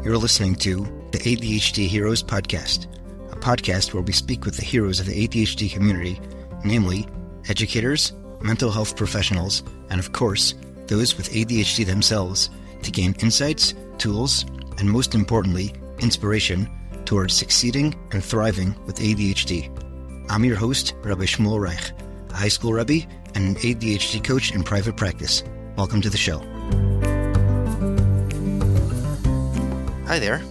You're listening to the ADHD Heroes Podcast, a podcast where we speak with the heroes of the ADHD community, namely educators, mental health professionals, and of course, those with ADHD themselves, to gain insights, tools, and most importantly, inspiration towards succeeding and thriving with ADHD. I'm your host, Rabbi Shmuel Reich, a high school Rebbe and an ADHD coach in private practice. Welcome to the show. Hi there.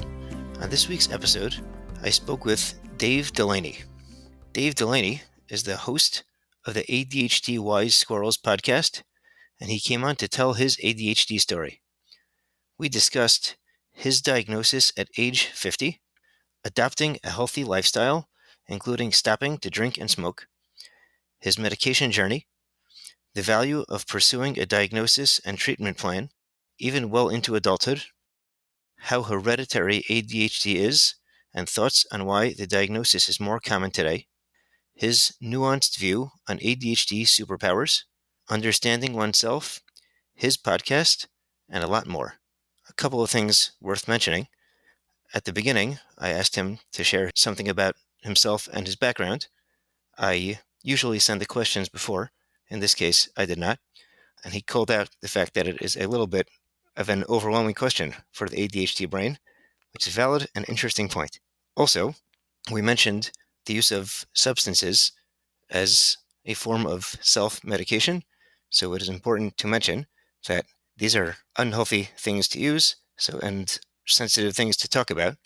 On this week's episode, I spoke with Dave Delaney. Dave Delaney is the host of the ADHD Wise Squirrels Podcast, and he came on to tell his ADHD story. We discussed his diagnosis at age 50, adopting a healthy lifestyle, including stopping to drink and smoke, his medication journey, the value of pursuing a diagnosis and treatment plan, even well into adulthood, how hereditary ADHD is, and thoughts on why the diagnosis is more common today, his nuanced view on ADHD superpowers, understanding oneself, his podcast, and a lot more. A couple of things worth mentioning. At the beginning, I asked him to share something about himself and his background. I usually send the questions before. In this case, I did not. And he called out the fact that it is a little bit of an overwhelming question for the ADHD brain, which is a valid and interesting point. Also, we mentioned the use of substances as a form of self-medication. So it is important to mention that these are unhealthy things to use, and sensitive things to talk about.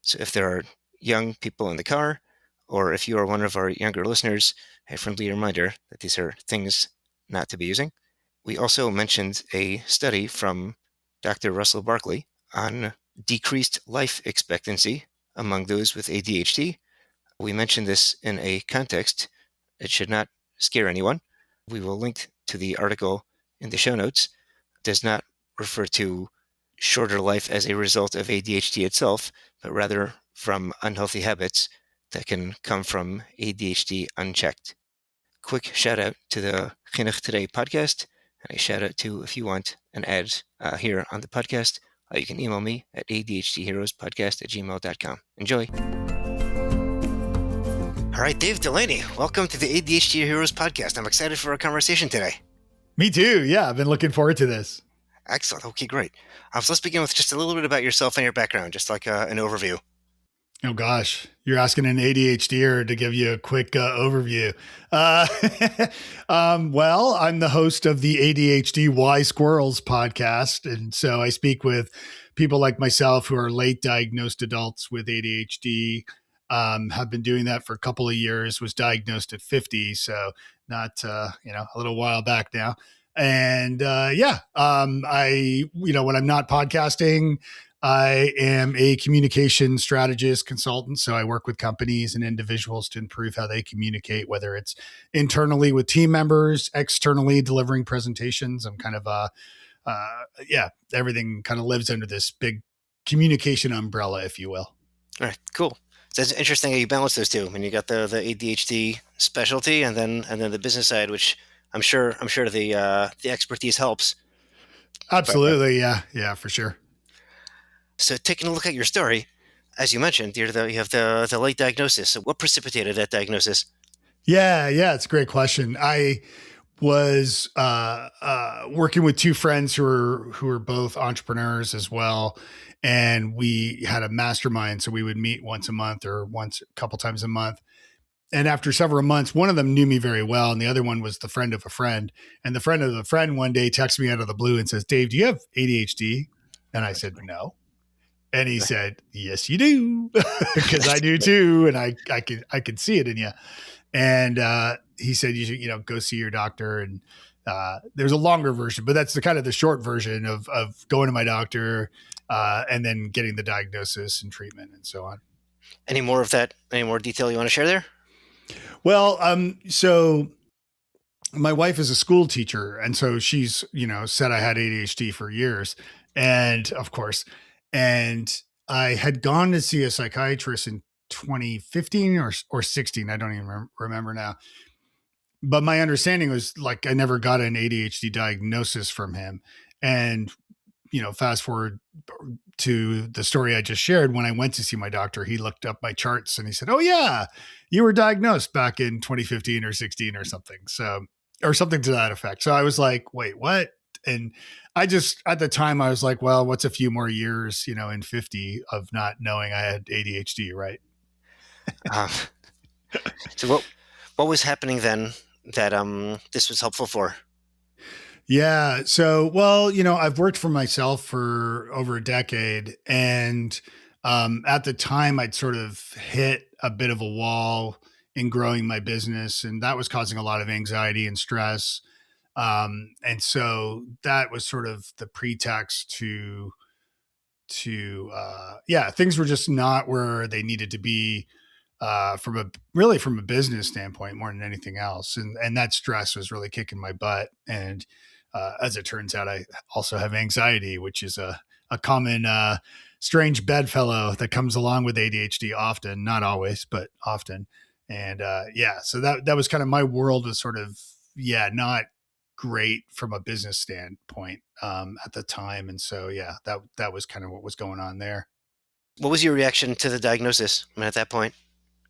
So if there are young people in the car, or if you are one of our younger listeners, a friendly reminder that these are things not to be using. We also mentioned a study from Dr. Russell Barkley on decreased life expectancy among those with ADHD. We mentioned this in a context. It should not scare anyone. We will link to the article in the show notes. It does not refer to shorter life as a result of ADHD itself, but rather from unhealthy habits that can come from ADHD unchecked. Quick shout out to the Chinuch Today podcast, and a shout out to, if you want an ad here on the podcast, you can email me at adhdheroespodcast@gmail.com. Enjoy. All right, Dave Delaney, welcome to the ADHD Heroes Podcast. I'm excited for our conversation today. Me too. Yeah, I've been looking forward to this. Excellent. Okay, great. So let's begin with just a little bit about yourself and your background, just like an overview. Oh gosh, you're asking an ADHDer to give you a quick overview. Well, I'm the host of the ADHD Wise Squirrels Podcast. And so I speak with people like myself who are late diagnosed adults with ADHD, have been doing that for a couple of years, was diagnosed at 50. So not, a little while back now. And when I'm not podcasting, I am a communication strategist consultant. So I work with companies and individuals to improve how they communicate, whether it's internally with team members, externally delivering presentations. I'm kind of everything kind of lives under this big communication umbrella, if you will. All right, cool. So it's interesting how you balance those two. I mean, you got the ADHD specialty and then the business side, which I'm sure the expertise helps. Absolutely. Yeah, for sure. So taking a look at your story, as you mentioned, you have the late diagnosis. So what precipitated that diagnosis? Yeah, it's a great question. I was working with two friends who are both entrepreneurs as well, and we had a mastermind. So we would meet once a month or a couple times a month. And after several months, one of them knew me very well, and the other one was the friend of a friend. And the friend of the friend one day texted me out of the blue and says, "Dave, do you have ADHD?" And I said, "No." And he said, "Yes, you do," because I do too, and I could see it in you. And he said, "You should, go see your doctor." And there's a longer version, but that's the short version of going to my doctor and then getting the diagnosis and treatment and so on. Any more of that? Any more detail you want to share there? Well, so my wife is a school teacher, and so she's said I had ADHD for years, and of course. And I had gone to see a psychiatrist in 2015 or 16. I don't even remember now. But my understanding was I never got an ADHD diagnosis from him. And fast forward to the story I just shared. When I went to see my doctor, he looked up my charts and he said, "Oh yeah, you were diagnosed back in 2015 or 16 or something." So, or something to that effect. So I was like, "Wait, what?" And I just, at the time, I was like, "Well, what's a few more years, in 50 of not knowing I had ADHD, right?" Um, so what was happening then that this was helpful for? Yeah. So, well, I've worked for myself for over a decade. And at the time, I'd sort of hit a bit of a wall in growing my business. And that was causing a lot of anxiety and stress. And so that was sort of the pretext yeah, things were just not where they needed to be from a business standpoint more than anything else. And that stress was really kicking my butt. And as it turns out, I also have anxiety, which is a common strange bedfellow that comes along with ADHD often, not always, but often. And so that was kind of my world was sort of, not great from a business standpoint at the time. And so, that was kind of what was going on there. What was your reaction to the diagnosis at that point?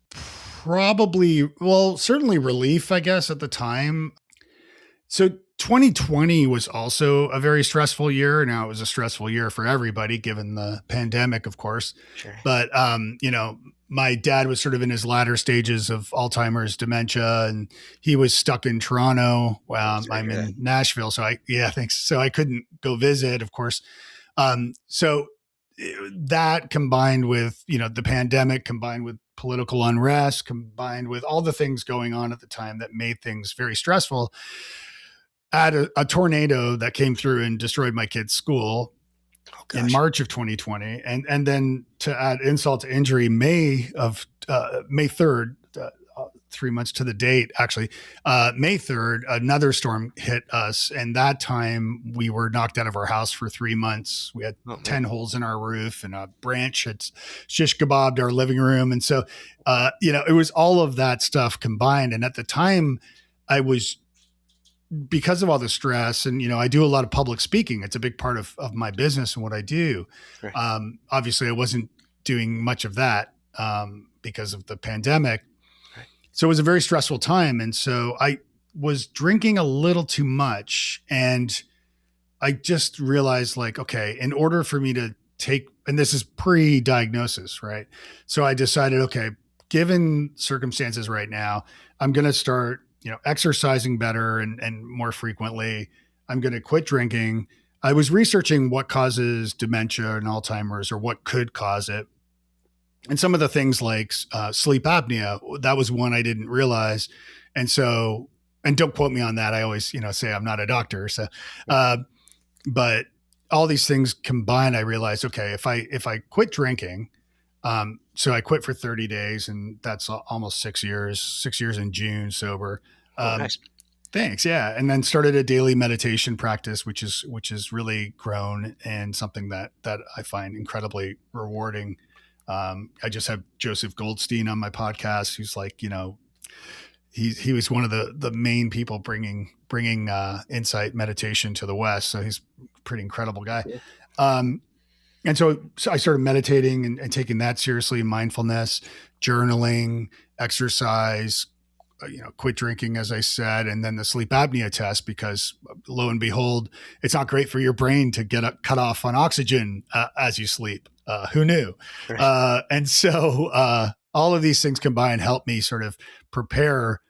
Probably, well, certainly relief, I guess, at the time. So 2020 was also a very stressful year. Now it was a stressful year for everybody, given the pandemic, of course. Sure. But, my dad was sort of in his latter stages of Alzheimer's dementia, and he was stuck in Toronto. I'm in Nashville. So thanks. So I couldn't go visit, of course. So that combined with, the pandemic, combined with political unrest, combined with all the things going on at the time that made things very stressful, add a tornado that came through and destroyed my kid's school in March of 2020. And then to add insult to injury, May 3rd, 3 months to the date, actually, May 3rd, another storm hit us. And that time we were knocked out of our house for 3 months. We had 10 holes in our roof, and a branch had shish kebabbed our living room. And so, it was all of that stuff combined. And at the time because of all the stress, and, I do a lot of public speaking. It's a big part of my business and what I do. Right. Obviously I wasn't doing much of that because of the pandemic. Right. So it was a very stressful time. And so I was drinking a little too much, and I just realized, like, okay, in order for me to and this is pre-diagnosis, right? So I decided, okay, given circumstances right now, I'm going to start exercising better and more frequently. I'm going to quit drinking. I was researching what causes dementia and Alzheimer's, or what could cause it. And some of the things like sleep apnea, that was one I didn't realize. And so, and don't quote me on that. I always, say I'm not a doctor. So, but all these things combined, I realized, okay, if I quit drinking, so I quit for 30 days, and that's almost 6 years in June sober. Nice. Thanks. Yeah. And then started a daily meditation practice, which is really grown, and something that I find incredibly rewarding. I just have Joseph Goldstein on my podcast, who's like, he was one of the main people bringing insight meditation to the West. So he's a pretty incredible guy. Yeah. And so I started meditating and taking that seriously, mindfulness, journaling, exercise, quit drinking, as I said, and then the sleep apnea test, because lo and behold, it's not great for your brain to get cut off on oxygen as you sleep. Who knew? Right. And so all of these things combined helped me sort of prepare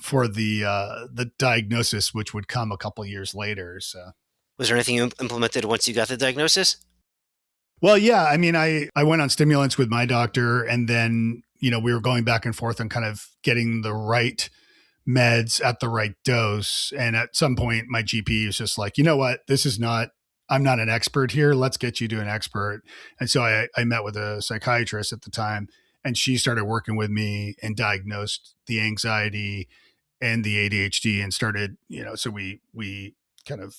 for the diagnosis, which would come a couple of years later. So, was there anything you implemented once you got the diagnosis? Well, yeah. I mean, I went on stimulants with my doctor, and then, we were going back and forth on kind of getting the right meds at the right dose. And at some point, my GP was just like, you know what, I'm not an expert here. Let's get you to an expert. And so I met with a psychiatrist at the time, and she started working with me and diagnosed the anxiety and the ADHD, and started, so we kind of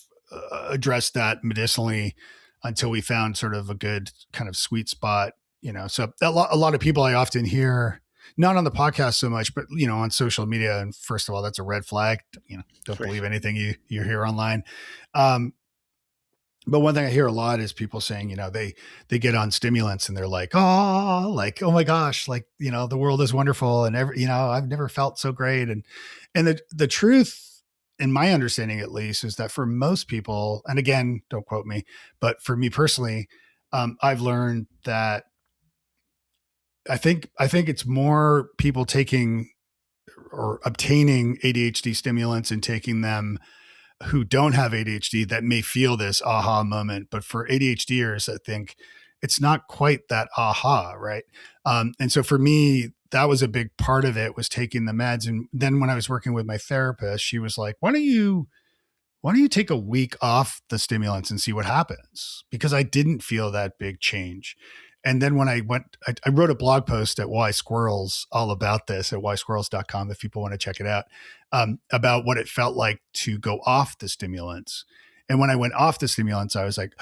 addressed that medicinally until we found sort of a good kind of sweet spot, So a lot of people I often hear, not on the podcast so much, but, on social media. And first of all, that's a red flag. Don't believe anything you hear online. But one thing I hear a lot is people saying, they get on stimulants and they're like, oh my gosh, like, the world is wonderful. And I've never felt so great. And the truth, in my understanding, at least, is that for most people, and again, don't quote me, but for me personally, I've learned that I think it's more people taking or obtaining ADHD stimulants and taking them who don't have ADHD that may feel this aha moment. But for ADHDers, I think it's not quite that aha, right? And so for me, that was a big part of it, was taking the meds. And then when I was working with my therapist, she was like, why don't you take a week off the stimulants and see what happens? Because I didn't feel that big change. And then when I wrote a blog post at Wise Squirrels all about this at wisesquirrels.com if people want to check it out, about what it felt like to go off the stimulants. And when I went off the stimulants, I was like,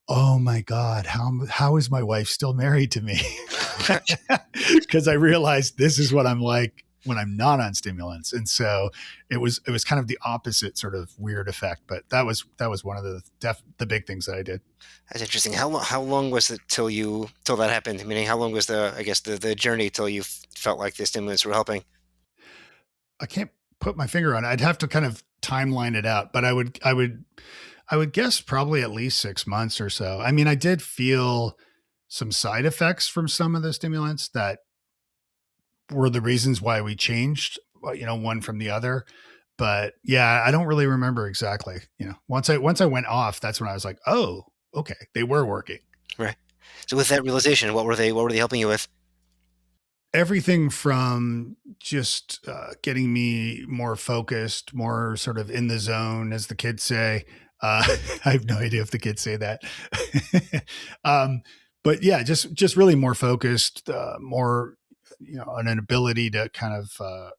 oh my God, how is my wife still married to me? Because I realized this is what I'm like when I'm not on stimulants. And so it was kind of the opposite sort of weird effect, but that was one of the big things that I did. That's interesting. How long was it till that happened? Meaning, how long was the journey till you felt like the stimulants were helping? I can't put my finger on it. I'd have to kind of timeline it out, but I would guess probably at least 6 months or so. I mean, I did feel some side effects from some of the stimulants that were the reasons why we changed, one from the other. But yeah, I don't really remember exactly. Once I went off, that's when I was like, oh, okay, they were working. Right. So with that realization, what were they helping you with? Everything from just getting me more focused, more sort of in the zone, as the kids say. I have no idea if the kids say that. But yeah, just really more focused, more, on an ability to kind of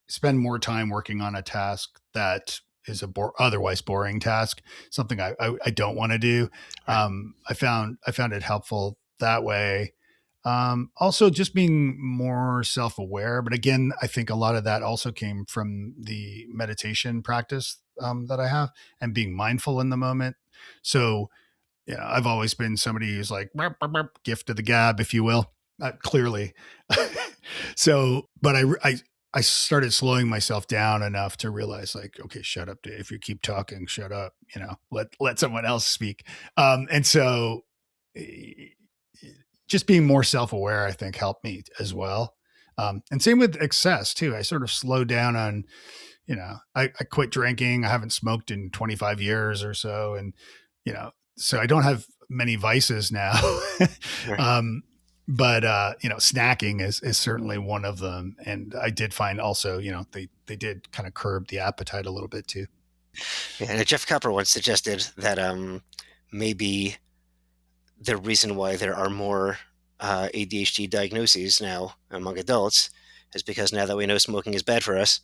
spend more time working on a task that is otherwise boring task, something I don't want to do. Right. I found it helpful that way. Also just being more self-aware, but again, I think a lot of that also came from the meditation practice that I have, and being mindful in the moment. So, I've always been somebody who's like, burp, burp, burp, gift of the gab, if you will, clearly. So, but I started slowing myself down enough to realize, like, okay, shut up, Dave. You keep talking, shut up, let someone else speak. And so just being more self-aware, I think, helped me as well. And same with excess too. I sort of slowed down on, I quit drinking. I haven't smoked in 25 years or so. And, so I don't have many vices now. Right. But snacking is certainly one of them. And I did find also, they did kind of curb the appetite a little bit too. Yeah, and Jeff Copper once suggested that maybe the reason why there are more ADHD diagnoses now among adults is because now that we know smoking is bad for us,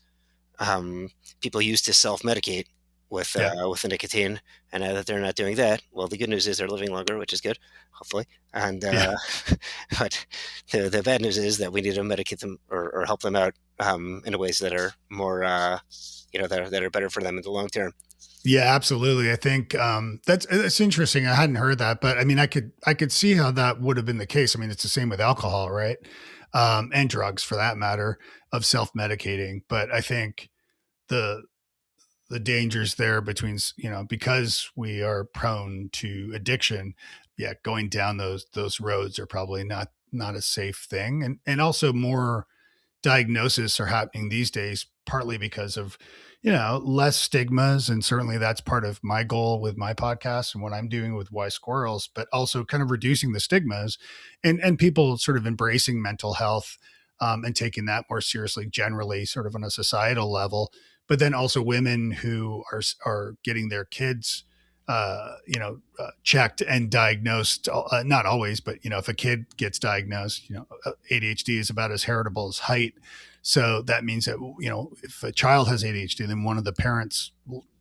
people used to self-medicate with the nicotine, and now that they're not doing that, well, the good news is they're living longer, which is good, hopefully. And but the bad news is that we need to medicate them or help them out in ways that are more, that are better for them in the long term. Yeah, absolutely. I think that's interesting. I hadn't heard that, but I mean, I could see how that would have been the case. I mean, it's the same with alcohol, right? And drugs, for that matter, of self-medicating. But I think the dangers there between, because we are prone to addiction, going down those roads are probably not a safe thing. And also more diagnoses are happening these days, partly because of, less stigmas. And certainly that's part of my goal with my podcast and what I'm doing with Wise Squirrels, but also kind of reducing the stigmas and people sort of embracing mental health, and taking that more seriously, generally, sort of on a societal level. But then also women who are getting their kids, checked and diagnosed. Not always, but if a kid gets diagnosed, ADHD is about as heritable as height. So that means that if a child has ADHD, then one of the parents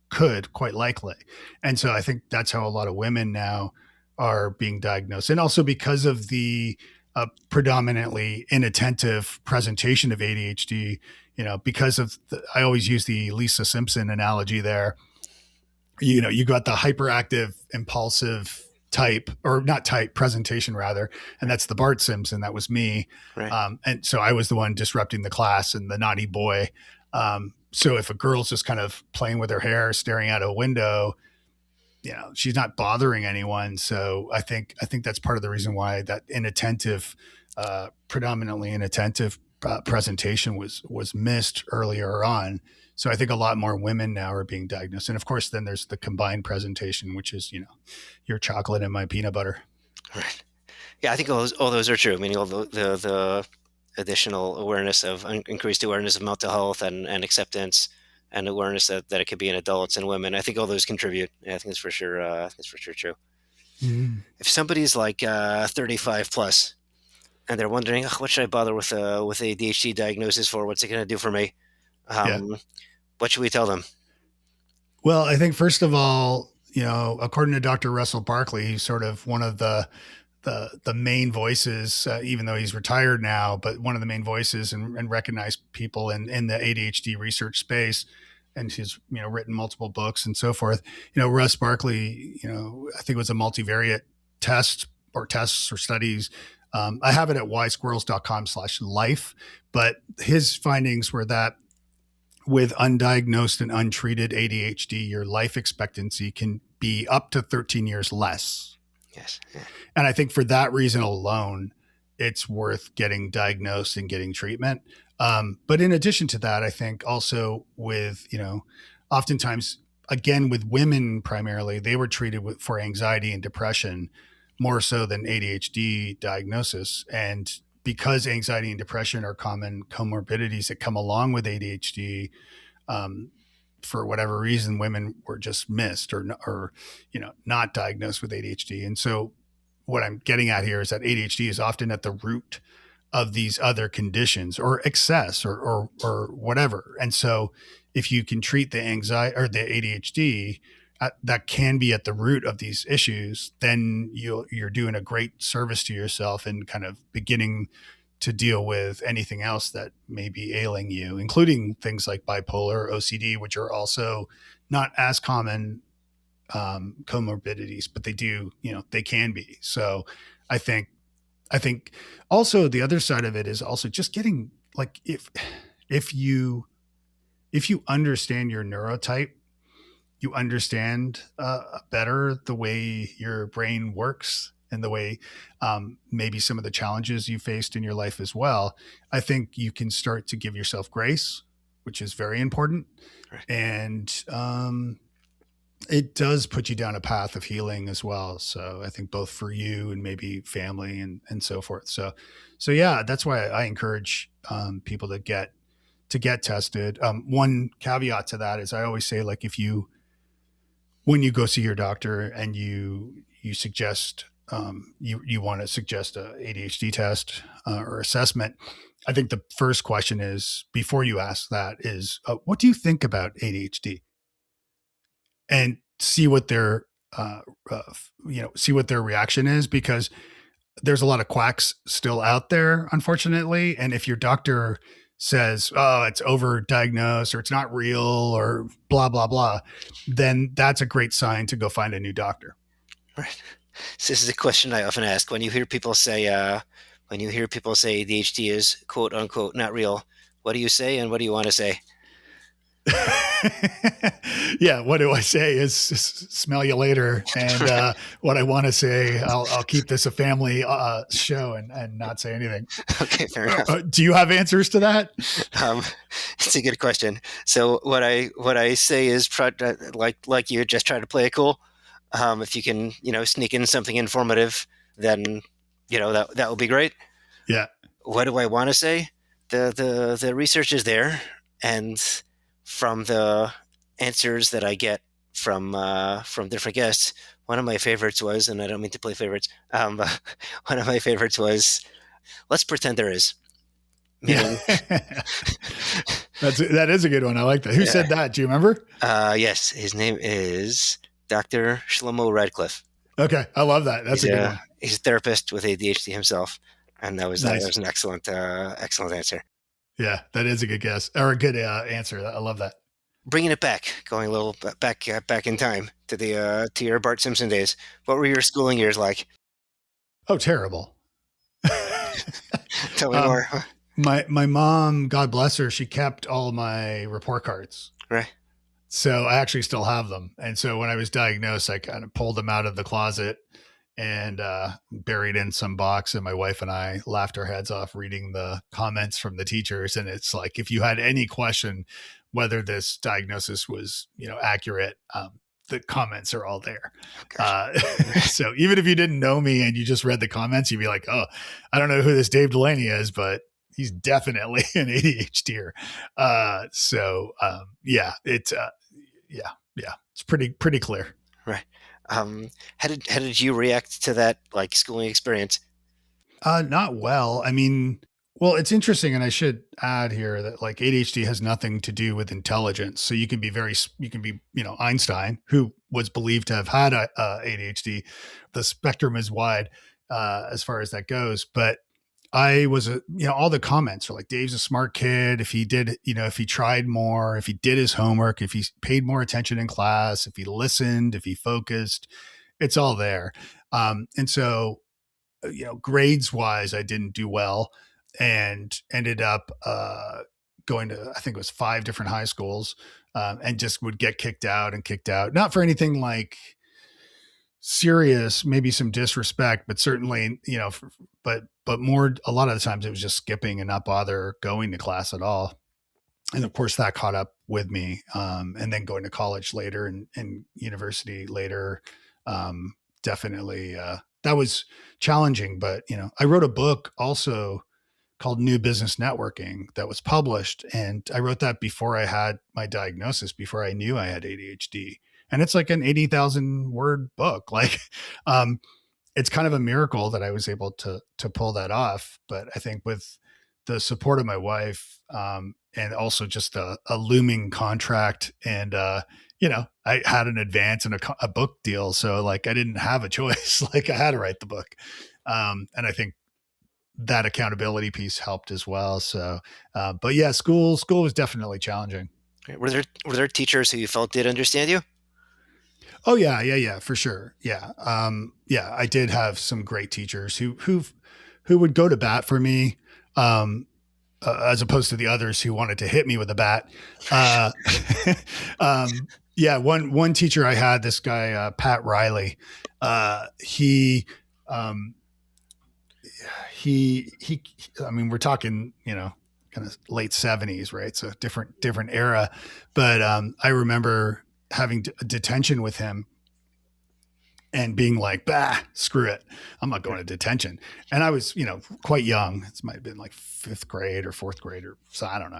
could, quite likely. And so I think that's how a lot of women now are being diagnosed, and also because of the predominantly inattentive presentation of ADHD. Because of I always use the Lisa Simpson analogy there. you got the hyperactive, impulsive type, or not type, presentation rather. And that's the Bart Simpson. That was me. Right. And so I was the one disrupting the class and the naughty boy. So if a girl's just kind of playing with her hair, staring out a window, she's not bothering anyone. So I think that's part of the reason why that inattentive, predominantly inattentive presentation was missed earlier on. So I think a lot more women now are being diagnosed. And of course, then there's the combined presentation, which is, your chocolate and my peanut butter. Right. Yeah, I think all those are true. I mean, all the additional awareness of increased awareness of mental health and acceptance and awareness that it could be in adults and women. I think all those contribute. Yeah, I think it's for sure. True. Mm-hmm. If somebody's like 35 plus and they're wondering, what should I bother with ADHD diagnosis for? What's it going to do for me? What should we tell them? Well, I think first of all, according to Dr. Russell Barkley, he's sort of one of the main voices, even though he's retired now, but one of the main voices and recognized people in the ADHD research space. And he's, written multiple books and so forth. Russ Barkley, I think it was a multivariate test or tests or studies. I have it at wisesquirrels.com/life, but his findings were that with undiagnosed and untreated ADHD, your life expectancy can be up to 13 years less. Yes. Yeah. And I think for that reason alone, it's worth getting diagnosed and getting treatment. But in addition to that, I think also with, oftentimes, again, with women primarily, they were treated for anxiety and depression more so than ADHD diagnosis. And because anxiety and depression are common comorbidities that come along with ADHD, for whatever reason, women were just missed or not diagnosed with ADHD. And so what I'm getting at here is that ADHD is often at the root of these other conditions or excess or whatever. And so if you can treat the anxiety or the ADHD that can be at the root of these issues, then you're doing a great service to yourself and kind of beginning to deal with anything else that may be ailing you, including things like bipolar, OCD, which are also not as common comorbidities, but they do, they can be. So I think also the other side of it is also just getting like, if you understand your neurotype, you understand better the way your brain works and the way maybe some of the challenges you faced in your life as well. I think you can start to give yourself grace, which is very important. Right. And it does put you down a path of healing as well. So I think both for you and maybe family and so forth. So yeah, that's why I encourage people to get tested. One caveat to that is I always say, like, when you go see your doctor and you suggest, you want to suggest a ADHD test or assessment, I think the first question is, before you ask that, is what do you think about ADHD? And see what their reaction is, because there's a lot of quacks still out there, unfortunately. And if your doctor says, oh, it's overdiagnosed or it's not real or blah, blah, blah, then that's a great sign to go find a new doctor. Right. So this is a question I often ask when you hear people say ADHD is quote unquote not real. What do you say and what do you want to say? Yeah, what do I say is smell you later. And what I want to say, I'll keep this a family show and not say anything. Okay, fair enough. Do you have answers to that? It's a good question. So what I say is like you, just try to play it cool. If you can, sneak in something informative, then that will be great. Yeah. What do I want to say? The research is there, and from the answers that I get from different guests, one of my favorites was, and I don't mean to play favorites, but one of my favorites was, let's pretend there is. Meaning, that is a good one. I like that. Who said that? Do you remember? Yes, his name is Dr. Shlomo Radcliffe. Okay, I love that. That's a good one. He's a therapist with ADHD himself, and that was Nice. That was an excellent answer. Yeah, that is a good guess or a good answer. I love that. bringing it back, going a little back in time to the to your Bart Simpson days. What were your schooling years like? Oh, terrible. Tell me um, more. my mom, God bless her, she kept all my report cards. Right. So I actually still have them. And so when I was diagnosed, I kind of pulled them out of the closet and buried in some box. And my wife and I laughed our heads off reading the comments from the teachers. And it's like, if you had any question whether this diagnosis was, accurate, the comments are all there. Oh, So even if you didn't know me and you just read the comments, you'd be like, oh, I don't know who this Dave Delaney is, but he's definitely an ADHDer. Yeah, it's pretty clear. right. How did you react to that like schooling experience? Not well. I mean, well, it's interesting, and I should add here that like ADHD has nothing to do with intelligence. So you can be, Einstein, who was believed to have had ADHD. The spectrum is wide as far as that goes. But I was all the comments are like, Dave's a smart kid. If he did, if he tried more, if he did his homework, if he paid more attention in class, if he listened, if he focused, it's all there. And so grades wise, I didn't do well and ended up going to, I think it was 5 different high schools, and just would get kicked out and kicked out. Not for anything like serious, maybe some disrespect, but certainly, but more, a lot of the times it was just skipping and not bother going to class at all. And of course that caught up with me. And then going to college later and university later, definitely, that was challenging, but I wrote a book also called New Business Networking that was published. And I wrote that before I had my diagnosis, before I knew I had ADHD. And it's like an 80,000 word book. Like, it's kind of a miracle that I was able to pull that off. But I think with the support of my wife, and also just a looming contract and, I had an advance and a book deal. So like, I didn't have a choice. Like I had to write the book. And I think that accountability piece helped as well. So, but yeah, school was definitely challenging. Were there teachers who you felt did understand you? Oh yeah, for sure. Yeah. Yeah, I did have some great teachers who would go to bat for me. As opposed to the others who wanted to hit me with a bat. Uh, yeah, one teacher I had, this guy Pat Riley. He, he. I mean, we're talking, kind of late 70s, right? So different era. But I remember having detention with him and being like, bah, screw it. I'm not going to detention. And I was, quite young. It might have been like 5th grade or 4th grade or so, I don't know.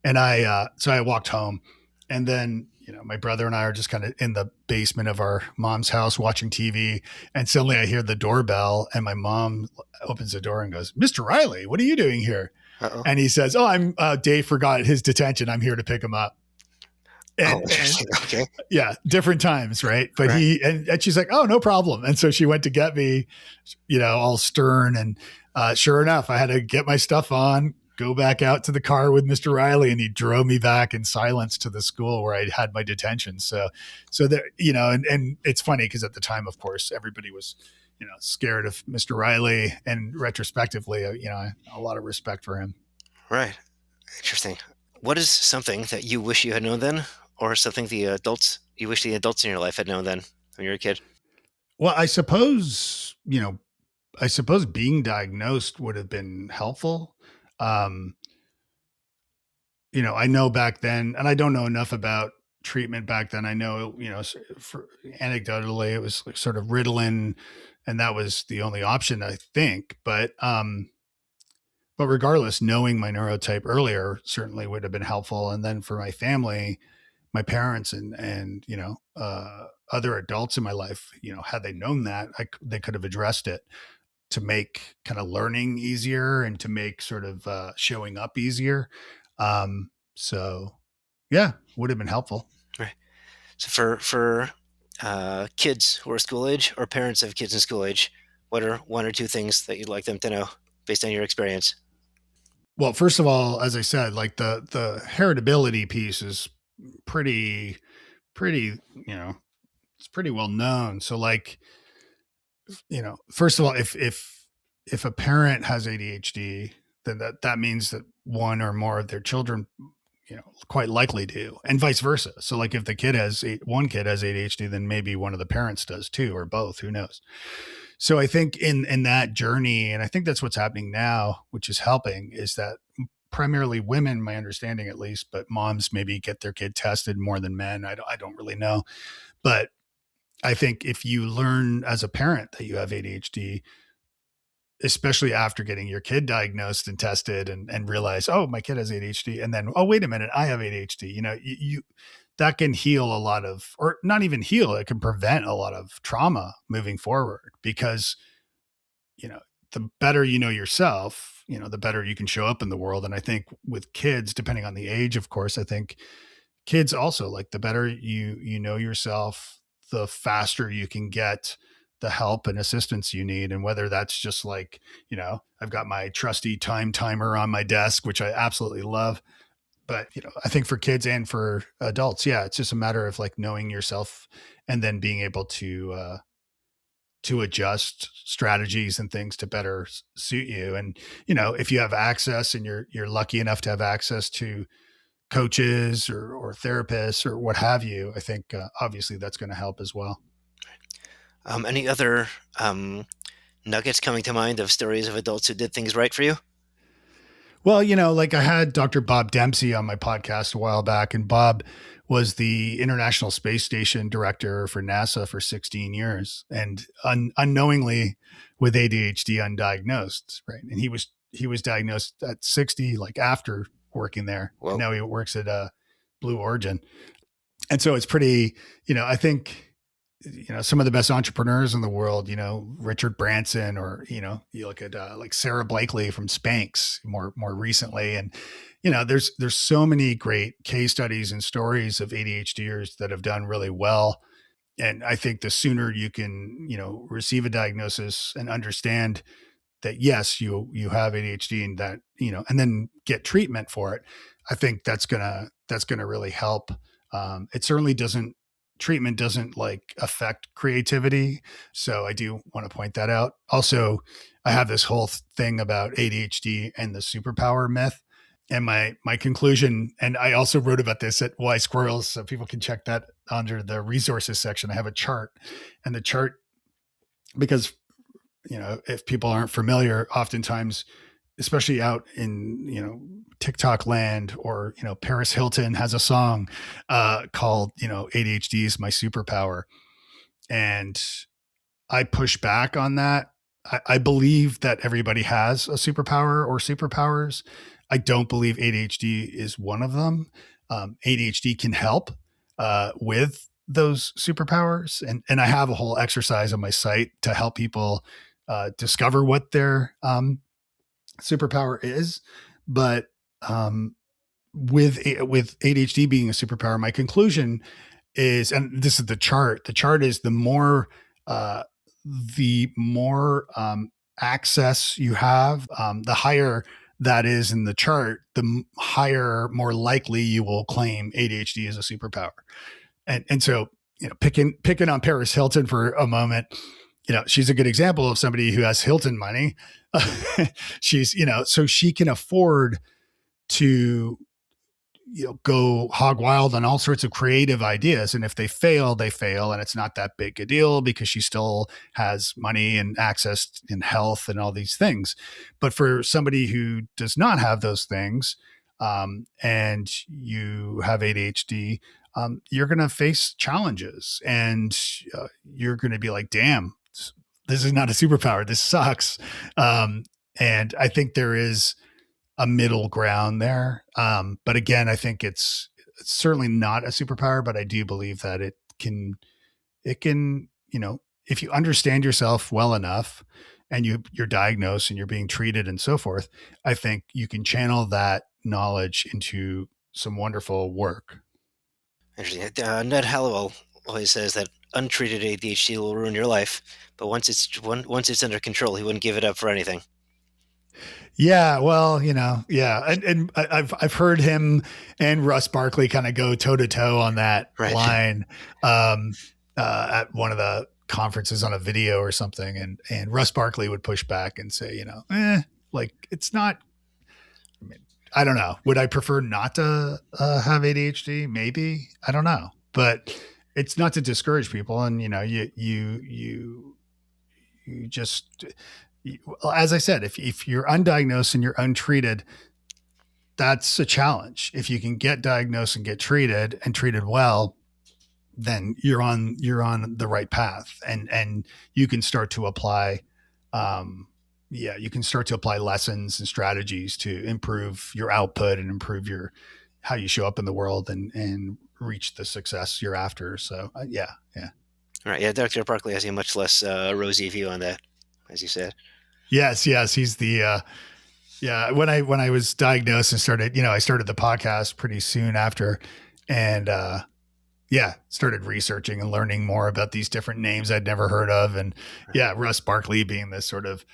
And so I walked home and then, my brother and I are just kind of in the basement of our mom's house watching TV. And suddenly I hear the doorbell and my mom opens the door and goes, Mr. Riley, what are you doing here? Uh-oh. And he says, oh, I'm Dave forgot his detention. I'm here to pick him up. And Okay. yeah, different times, right? But Right. and she's like, oh, no problem. And so she went to get me, all stern. And sure enough, I had to get my stuff on, go back out to the car with Mr. Riley, and he drove me back in silence to the school where I had my detention. So there, and it's funny because at the time, of course, everybody was, scared of Mr. Riley, and retrospectively, a lot of respect for him. Right. Interesting. What is something that you wish you had known then, or something you wish the adults in your life had known then when you were a kid? Well, I suppose being diagnosed would have been helpful. Um, I know back then, and I don't know enough about treatment back then. I know, for anecdotally, it was like sort of Ritalin, and that was the only option, I think. But regardless, knowing my neurotype earlier certainly would have been helpful. And then for my family, my parents and other adults in my life, had they known that, they could have addressed it to make kind of learning easier and to make sort of showing up easier. So yeah, would have been helpful. Right. So for kids who are school age or parents of kids in school age, what are one or two things that you'd like them to know based on your experience? Well, first of all, as I said, like the heritability piece is pretty, pretty, you know, it's pretty well known. So like, first of all, if a parent has ADHD, then that means that one or more of their children, quite likely do, and vice versa. So like if one kid has ADHD, then maybe one of the parents does too, or both, who knows. So I think in that journey, and I think that's what's happening now, which is helping, is that primarily women, my understanding at least, but moms maybe get their kid tested more than men. I don't really know. But I think if you learn as a parent that you have ADHD, especially after getting your kid diagnosed and tested and realize, oh, my kid has ADHD. And then, oh, wait a minute, I have ADHD. You that can heal a lot of, or not even heal, it can prevent a lot of trauma moving forward, because, the better you know yourself, the better you can show up in the world. And I think with kids, depending on the age, of course, I think kids also, like, the better you know yourself, the faster you can get the help and assistance you need. And whether that's just like, I've got my trusty time timer on my desk, which I absolutely love. But, I think for kids and for adults, yeah, it's just a matter of like knowing yourself and then being able to adjust strategies and things to better suit you. And, if you have access and you're lucky enough to have access to coaches or therapists or what have you, I think obviously that's going to help as well. Any other nuggets coming to mind of stories of adults who did things right for you? Well, like I had Dr. Bob Dempsey on my podcast a while back, and Bob was the International Space Station director for NASA for 16 years, and unknowingly with ADHD undiagnosed, right? And he was diagnosed at 60, like after working there. Whoa. And now he works at Blue Origin. And so it's pretty, I think, some of the best entrepreneurs in the world, Richard Branson, or, you look at like Sarah Blakely from Spanx more recently. And, there's so many great case studies and stories of ADHDers that have done really well. And I think the sooner you can, receive a diagnosis and understand that, yes, you have ADHD, and that, and then get treatment for it, I think that's gonna really help. It certainly treatment doesn't like affect creativity. So I do want to point that out. Also, I have this whole thing about ADHD and the superpower myth. And my conclusion, and I also wrote about this at Wise Squirrels, so people can check that under the resources section. I have a chart, and the chart, because, if people aren't familiar, oftentimes, especially out in, TikTok land, or, Paris Hilton has a song called, ADHD is my superpower. And I push back on that. I believe that everybody has a superpower or superpowers. I don't believe ADHD is one of them. ADHD can help with those superpowers. And I have a whole exercise on my site to help people discover what their superpower is. But with ADHD being a superpower, my conclusion is, and this is the chart is the more access you have, the higher that is in the chart, the higher, more likely you will claim ADHD as a superpower. And so, picking on Paris Hilton for a moment, she's a good example of somebody who has Hilton money. She's, so she can afford to, go hog wild on all sorts of creative ideas. And if they fail, they fail. And it's not that big a deal, because she still has money and access and health and all these things. But for somebody who does not have those things, and you have ADHD, you're going to face challenges, and you're going to be like, damn, this is not a superpower. This sucks. And I think there is a middle ground there. But again, I think it's certainly not a superpower, but I do believe that it can, if you understand yourself well enough, and you're diagnosed and you're being treated and so forth, I think you can channel that knowledge into some wonderful work. Interesting. Ned Hallowell always says that untreated ADHD will ruin your life, but once it's under control, he wouldn't give it up for anything. Yeah, well, and I've heard him and Russ Barkley kind of go toe to toe on that Right. line at one of the conferences on a video or something, and Russ Barkley would push back and say, like it's not. I mean, I don't know. Would I prefer not to have ADHD? Maybe, I don't know, but it's not to discourage people, and you just, well, as I said, if you're undiagnosed and you're untreated, that's a challenge. If you can get diagnosed and get treated and treated well, then you're on the right path, and you can start to apply, you can start to apply lessons and strategies to improve your output and improve your how you show up in the world and reach the success you're after. So yeah. Right. Yeah. Dr. Barkley has a much less rosy view on that, as you said. Yes, he's the yeah. When I was diagnosed and started, I started the podcast pretty soon after, and started researching and learning more about these different names I'd never heard of, and Russ Barkley being this sort of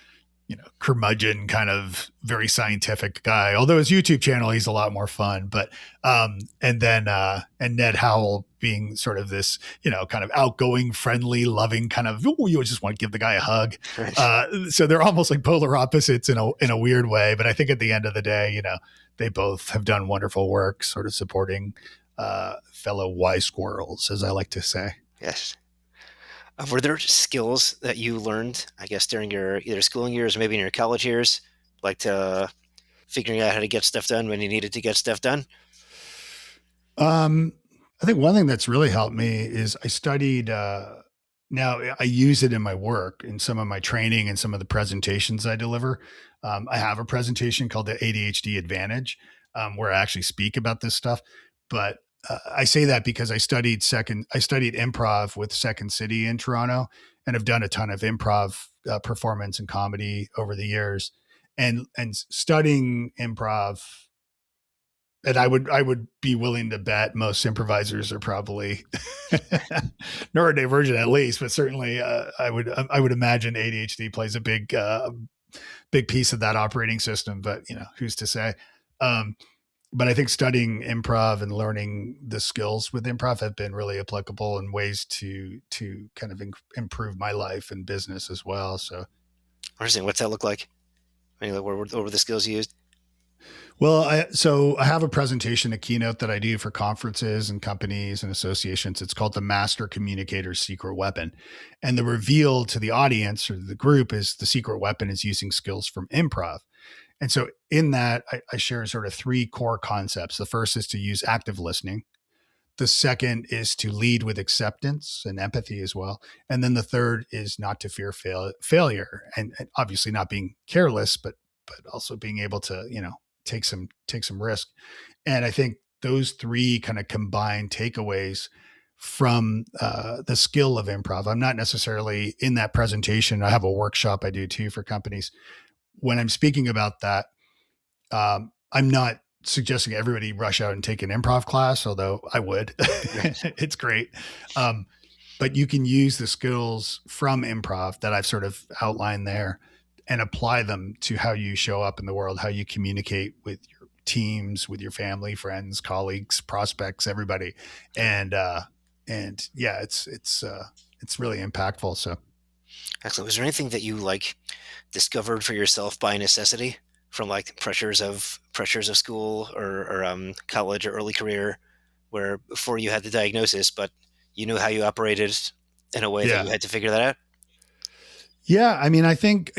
curmudgeon kind of very scientific guy. Although his YouTube channel, he's a lot more fun. But and Ned Howell being sort of this, kind of outgoing, friendly, loving kind of, you just want to give the guy a hug. Right. So they're almost like polar opposites in a weird way. But I think at the end of the day, they both have done wonderful work, sort of supporting fellow wise squirrels, as I like to say. Yes. Were there skills that you learned, I guess, during your either schooling years or maybe in your college years, like figuring out how to get stuff done when you needed to get stuff done? I think one thing that's really helped me is I studied. Now I use it in my work, in some of my training, and some of the presentations I deliver. I have a presentation called the ADHD Advantage, where I actually speak about this stuff. But I say that because I studied improv with Second City in Toronto, and have done a ton of improv performance and comedy over the years, and studying improv. And I would be willing to bet most improvisers are probably neurodivergent at least, but certainly I would imagine ADHD plays a big piece of that operating system. But who's to say? But I think studying improv and learning the skills with improv have been really applicable in ways to kind of improve my life and business as well. So, Interesting. What's that look like? I mean, what were the skills you used? Well, I have a presentation, a keynote that I do for conferences and companies and associations. It's called the Master Communicator's Secret Weapon. And the reveal to the audience or the group is the secret weapon is using skills from improv. And so in that, I share sort of three core concepts. The first is to use active listening. The second is to lead with acceptance and empathy as well. And then the third is not to fear failure and obviously not being careless, but also being able to, take some risk. And I think those three kind of combined takeaways from the skill of improv. I'm not necessarily in that presentation. I have a workshop I do too for companies. When I'm speaking about that, I'm not suggesting everybody rush out and take an improv class, although I would. It's great. But you can use the skills from improv that I've sort of outlined there and apply them to how you show up in the world, how you communicate with your teams, with your family, friends, colleagues, prospects, everybody. And yeah, it's really impactful. So Excellent. Was there anything that you discovered for yourself by necessity from pressures of school or college or early career, where before you had the diagnosis, but you knew how you operated in a way that you had to figure that out? Yeah. I mean, I think,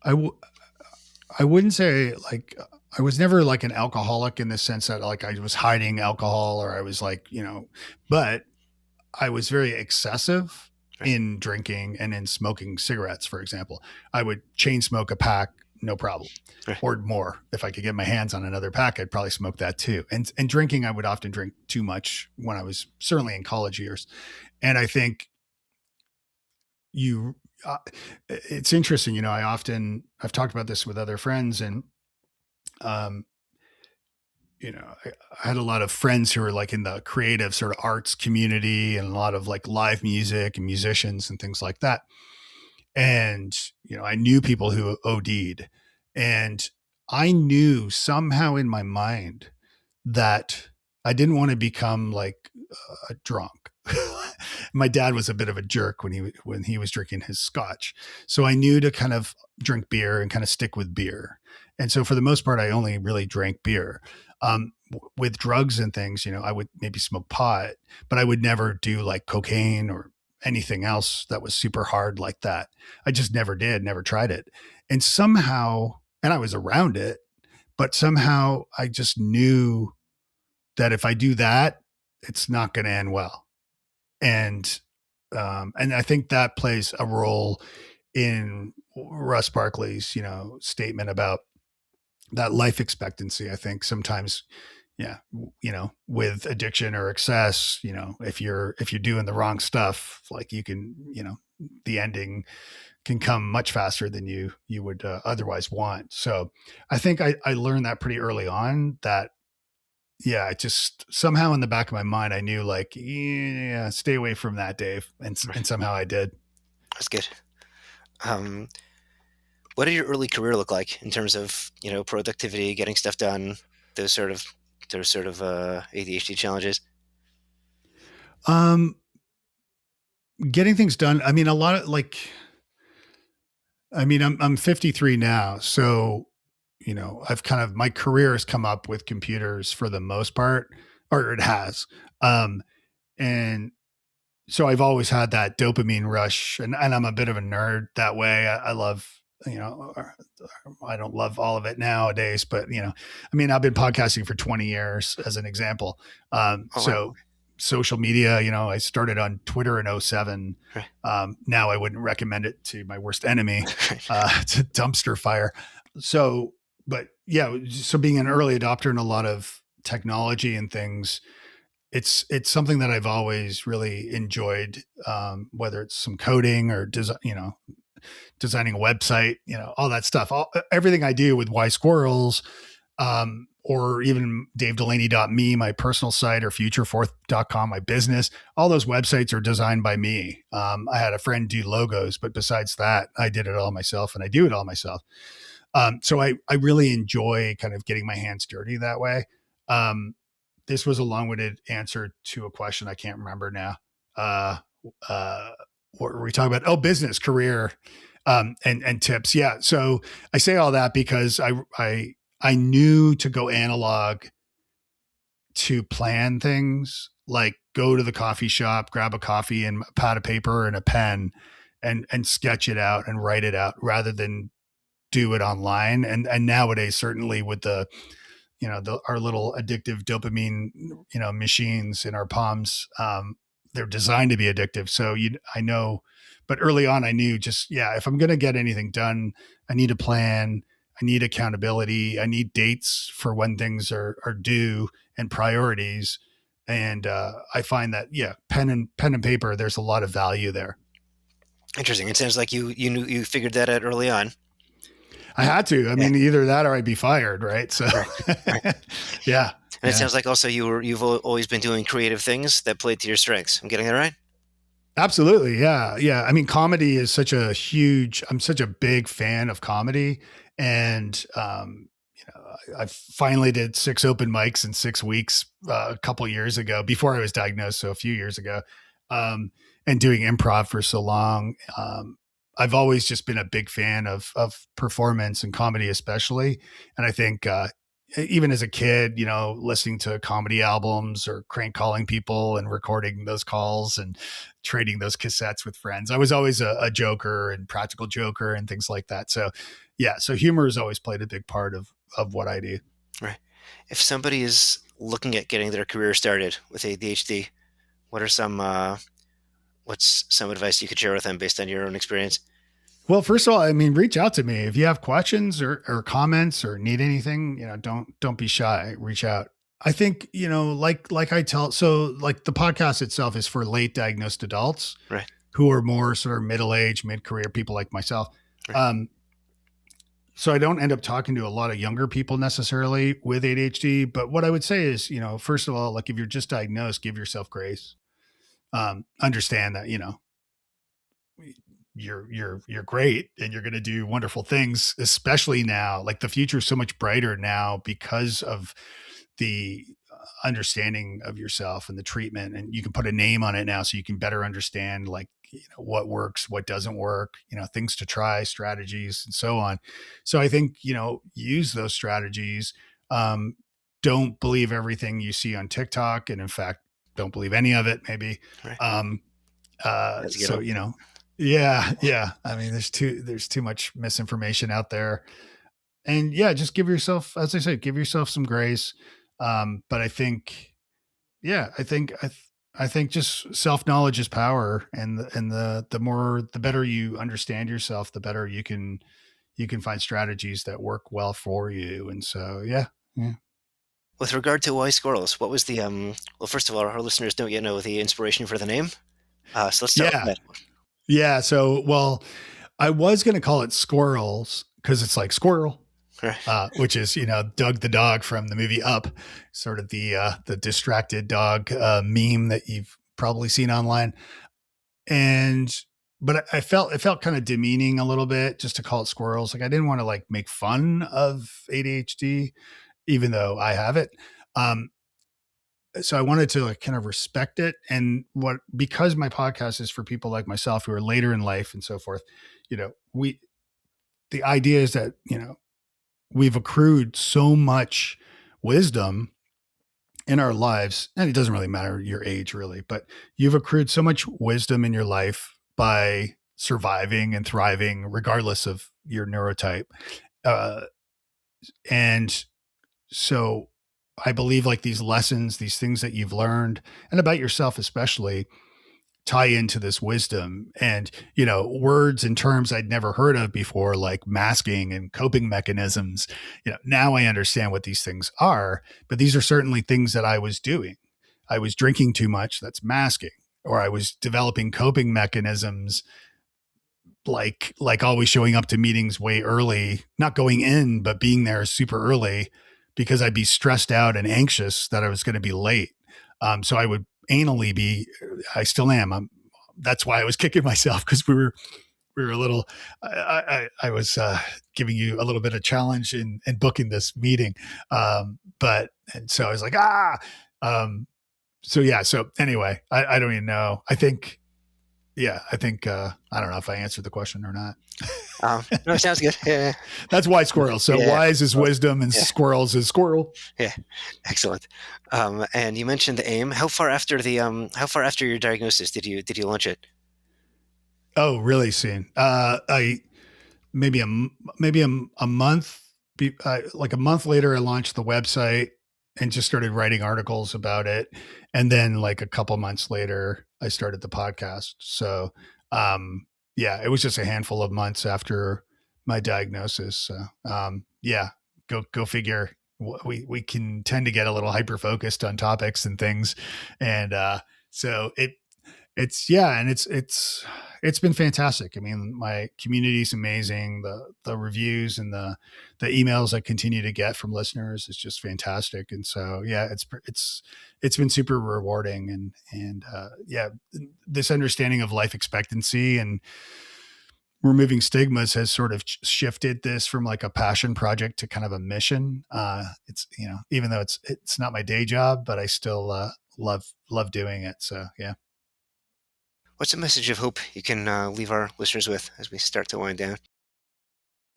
I wouldn't say I was never like an alcoholic in the sense that I was hiding alcohol or I was but I was very excessive in drinking and in smoking cigarettes, for example. I would chain smoke a pack, no problem, or more. If I could get my hands on another pack, I'd probably smoke that too. And drinking, I would often drink too much when I was certainly in college years. And I think it's interesting, I've talked about this with other friends, and I had a lot of friends who were in the creative sort of arts community and a lot of live music and musicians and things like that. And, I knew people who OD'd, and I knew somehow in my mind that I didn't want to become like a drunk. My dad was a bit of a jerk when he was drinking his scotch. So I knew to kind of drink beer and kind of stick with beer. And so for the most part, I only really drank beer. With drugs and things, I would maybe smoke pot, but I would never do like cocaine or anything else that was super hard like that. I just never did, never tried it. And somehow, and I was around it, but somehow I just knew that if I do that, it's not going to end well. And I think that plays a role in Russ Barkley's, statement about that life expectancy. I think sometimes, yeah, with addiction or excess, if you're doing the wrong stuff, like you can, the ending can come much faster than you would otherwise want. So I think I learned that pretty early on, that I just somehow in the back of my mind, I knew like, yeah, stay away from that, Dave. And somehow I did. That's good. What did your early career look like in terms of, productivity, getting stuff done, those sort of ADHD challenges? Getting things done. I mean, a lot of I'm 53 now. So, I've my career has come up with computers for the most part, or it has. And so I've always had that dopamine rush, and I'm a bit of a nerd that way. I love, I don't love all of it nowadays, but I've been podcasting for 20 years as an example. So social media, I started on Twitter in 07. Right. Now I wouldn't recommend it to my worst enemy. It's a dumpster fire. So, but yeah, so being an early adopter in a lot of technology and things, it's something that I've always really enjoyed, whether it's some coding or designing a website, all that stuff, everything I do with Wise Squirrels, or even DaveDelaney.me, my personal site, or futureforth.com, my business, all those websites are designed by me. I had a friend do logos, but besides that, I did it all myself, and I do it all myself. So I really enjoy kind of getting my hands dirty that way. This was a long-winded answer to a question I can't remember now. What were we talking about? Oh, business, career, and tips. Yeah. So I say all that because I knew to go analog to plan things, like go to the coffee shop, grab a coffee and a pad of paper and a pen, and sketch it out and write it out, rather than do it online. And nowadays, certainly with the our little addictive dopamine, machines in our palms, they're designed to be addictive. So I know, but early on I knew just, if I'm going to get anything done, I need a plan. I need accountability. I need dates for when things are due, and priorities. And I find that, pen and paper, there's a lot of value there. Interesting. It sounds like you figured that out early on. I had to. I mean, either that or I'd be fired, right? So, right. Yeah. And it sounds like also you've always been doing creative things that played to your strengths. I'm getting that right? Absolutely. Yeah. Yeah. I mean, comedy is I'm such a big fan of comedy. And, I finally did 6 open mics in 6 weeks, a couple years ago, before I was diagnosed. So a few years ago, and doing improv for so long. I've always just been a big fan of performance and comedy, especially. And I think, even as a kid, listening to comedy albums or crank calling people and recording those calls and trading those cassettes with friends, I was always a joker and practical joker and things like that. So, so humor has always played a big part of what I do. Right. If somebody is looking at getting their career started with ADHD, what are what's some advice you could share with them based on your own experience? Well, first of all, I mean, reach out to me if you have questions or comments or need anything. Don't be shy. Reach out. I think, like I tell, so like the podcast itself is for late diagnosed adults, right, who are more sort of middle-aged, mid-career people like myself. Right. So I don't end up talking to a lot of younger people necessarily with ADHD. But what I would say is, first of all, like if you're just diagnosed, give yourself grace. Understand that, you're great and you're going to do wonderful things, especially now. Like the future is so much brighter now because of the understanding of yourself and the treatment, and you can put a name on it now so you can better understand like what works, what doesn't work, things to try, strategies, and so on. So I think use those strategies. Don't believe everything you see on TikTok, and in fact don't believe any of it maybe. Right. um That's a good so one. yeah, I mean there's too much misinformation out there, and yeah, just give yourself, as I said, give yourself some grace. But I think, yeah, I think just self-knowledge is power, and the better you understand yourself, the better you can find strategies that work well for you. And so yeah. With regard to wise squirrels, what was the well, first of all, our listeners don't yet know the inspiration for the name. So let's start with Yeah. that. Yeah, so well, I was going to call it squirrels because it's like squirrel, Right. which is Doug the dog from the movie Up, sort of the distracted dog meme that you've probably seen online. And but I felt it felt kind of demeaning a little bit just to call it squirrels. Like I didn't want to like make fun of ADHD, even though I have it. Um, so I wanted to like kind of respect it, and because my podcast is for people like myself who are later in life and so forth. We the idea is that we've accrued so much wisdom in our lives, and it doesn't really matter your age really, but you've accrued so much wisdom in your life by surviving and thriving regardless of your neurotype. Uh, and so I believe like these lessons, these things that you've learned and about yourself, especially, tie into this wisdom, and words and terms I'd never heard of before, like masking and coping mechanisms. Now I understand what these things are, but these are certainly things that I was doing. I was drinking too much, that's masking, or I was developing coping mechanisms, like always showing up to meetings way early, not going in but being there super early because I'd be stressed out and anxious that I was going to be late. So I would anally be, I still am. That's why I was kicking myself, because we were a little, I was giving you a little bit of challenge in booking this meeting. And so I was like, so yeah. So anyway, I don't even know. I think, I don't know if I answered the question or not. No, it sounds good. Yeah. That's wise squirrel. So Yeah. wise is wisdom, and Yeah. squirrels is squirrel. Yeah, excellent. And you mentioned the AIM. How far after your diagnosis did you launch it? Oh, really soon. I maybe a month, like a month later, I launched the website and just started writing articles about it. And then like a couple months later, I started the podcast. So, yeah, it was just a handful of months after my diagnosis. So, yeah, go figure. We can tend to get a little hyper focused on topics and things. And, so it's been fantastic. I mean, my community is amazing. The reviews and the emails I continue to get from listeners is just fantastic. And so, yeah, it's been super rewarding, and yeah, this understanding of life expectancy and removing stigmas has sort of shifted this from like a passion project to kind of a mission. It's, even though it's not my day job, but I still love doing it. So, yeah. What's a message of hope you can leave our listeners with as we start to wind down?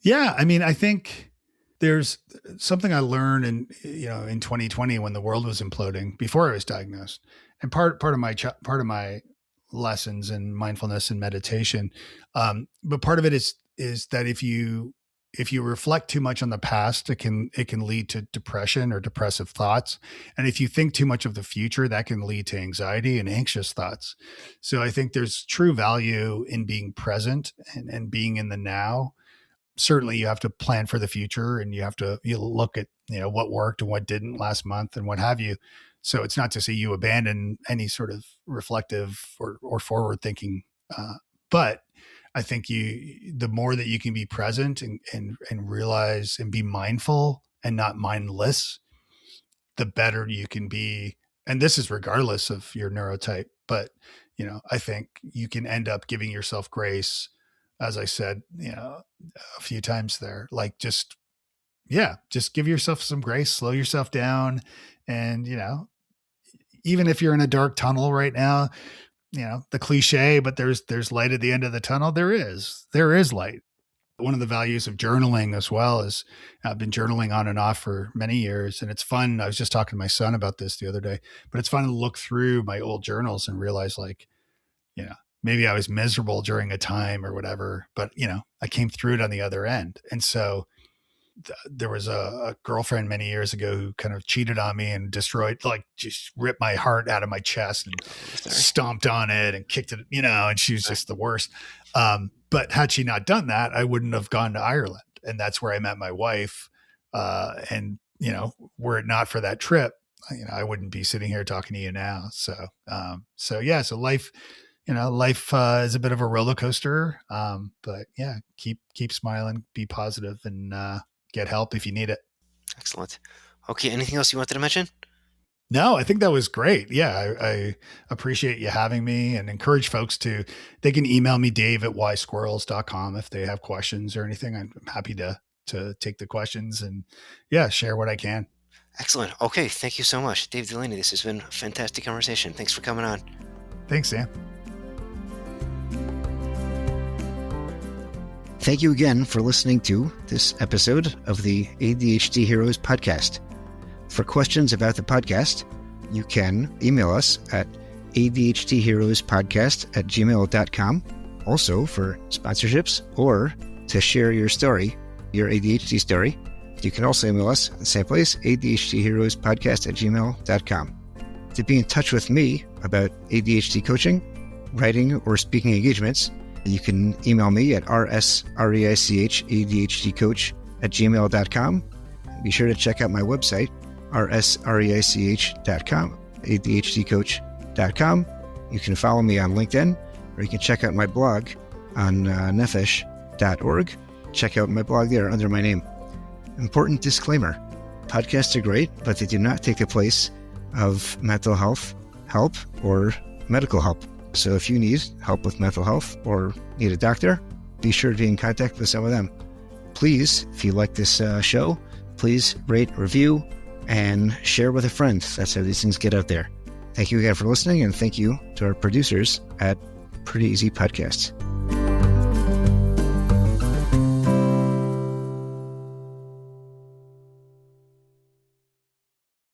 Yeah, I mean, I think there's something I learned in 2020 when the world was imploding before I was diagnosed, and part of my lessons in mindfulness and meditation, but part of it is that if you reflect too much on the past, it can lead to depression or depressive thoughts, and if you think too much of the future, that can lead to anxiety and anxious thoughts. So I think there's true value in being present and being in the now. Certainly you have to plan for the future, and you look at what worked and what didn't last month and what have you. So it's not to say you abandon any sort of reflective or forward thinking, but I think the more that you can be present and realize and be mindful and not mindless, the better you can be. And this is regardless of your neurotype, but I think you can end up giving yourself grace as I said, a few times there, like just give yourself some grace, slow yourself down. And, even if you're in a dark tunnel right now, the cliche, but there's light at the end of the tunnel. There is light. One of the values of journaling as well is I've been journaling on and off for many years, and it's fun. I was just talking to my son about this the other day, but it's fun to look through my old journals and realize, like, maybe I was miserable during a time or whatever, but I came through it on the other end. And so there was a girlfriend many years ago who kind of cheated on me and destroyed, like, just ripped my heart out of my chest and stomped on it and kicked it, and she was just the worst. But had she not done that, I wouldn't have gone to Ireland. And that's where I met my wife. And, were it not for that trip, I wouldn't be sitting here talking to you now. So life, life is a bit of a roller coaster. But yeah, keep smiling, be positive, and get help if you need it. Excellent. Okay. Anything else you wanted to mention? No, I think that was great. Yeah, I appreciate you having me, and encourage folks they can email me, dave@wisesquirrels.com, if they have questions or anything. I'm happy to take the questions and share what I can. Excellent. Okay. Thank you so much, Dave Delaney. This has been a fantastic conversation. Thanks for coming on. Thanks, Sam. Thank you again for listening to this episode of the ADHD Heroes podcast. For questions about the podcast, you can email us at adhdheroespodcast@gmail.com. Also, for sponsorships or to share your story, your ADHD story, you can also email us at the same place, adhdheroespodcast@gmail.com. To be in touch with me about ADHD coaching, writing, or speaking engagements, you can email me at rsreichadhdcoach@gmail.com. Be sure to check out my website, rsreich.com, adhdcoach.com. You can follow me on LinkedIn, or you can check out my blog on nefesh.org. Check out my blog there under my name. Important disclaimer: podcasts are great, but they do not take the place of mental health help or medical help. So if you need help with mental health or need a doctor, be sure to be in contact with some of them. Please, if you like this show, please rate, review, and share with a friend. That's how these things get out there. Thank you again for listening, and thank you to our producers at Pretty Easy Podcasts.